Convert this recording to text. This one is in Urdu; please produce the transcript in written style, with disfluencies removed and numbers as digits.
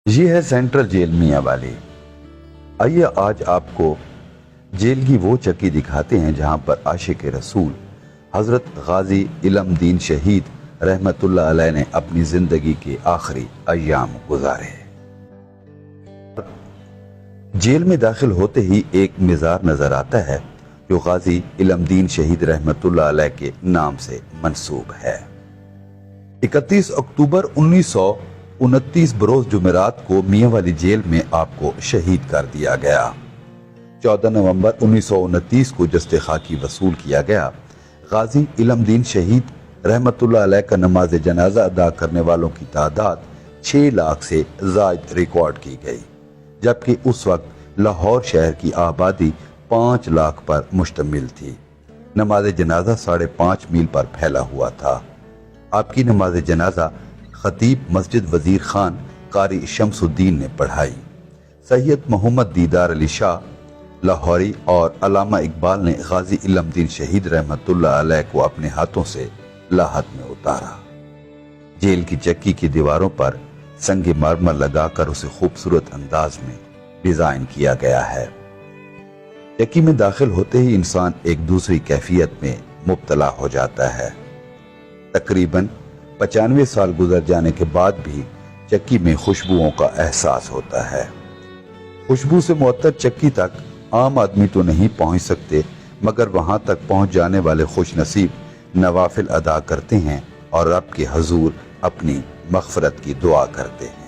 یہ ہے سینٹرل جیل میاں والی۔ آئیے آج آپ کو جیل کی وہ چکی دکھاتے ہیں جہاں پر عاشق رسول حضرت غازی علم دین شہید رحمت اللہ علیہ نے اپنی زندگی کے آخری ایام گزارے۔ جیل میں داخل ہوتے ہی ایک مزار نظر آتا ہے جو غازی علم دین شہید رحمت اللہ علیہ کے نام سے منسوب ہے۔ 31 اکتوبر 1929 بروز جمعرات کو میاں والی جیل میں آپ کو شہید کر دیا گیا۔ 14 نومبر 1929 کو جسد خاکی وصول کیا گیا۔ غازی علم دین شہید رحمت اللہ علیہ کا نماز جنازہ ادا کرنے والوں کی تعداد 6 لاکھ سے زائد ریکارڈ کی گئی، جبکہ اس وقت لاہور شہر کی آبادی 5 لاکھ پر مشتمل تھی۔ نماز جنازہ 5.5 میل پر پھیلا ہوا تھا۔ آپ کی نماز جنازہ خطیب مسجد وزیر خان قاری شمس الدین نے پڑھائی۔ سید محمد دیدار علی شاہ لاہوری اور علامہ اقبال نے غازی علم دین شہید رحمت اللہ علیہ کو اپنے ہاتھوں سے لاحت میں اتارا۔ جیل کی چکی کی دیواروں پر سنگ مرمر لگا کر اسے خوبصورت انداز میں ڈیزائن کیا گیا ہے۔ چکی میں داخل ہوتے ہی انسان ایک دوسری کیفیت میں مبتلا ہو جاتا ہے۔ تقریباً 95 سال گزر جانے کے بعد بھی چکی میں خوشبوؤں کا احساس ہوتا ہے۔ خوشبو سے معطر چکی تک عام آدمی تو نہیں پہنچ سکتے، مگر وہاں تک پہنچ جانے والے خوش نصیب نوافل ادا کرتے ہیں اور رب کے حضور اپنی مغفرت کی دعا کرتے ہیں۔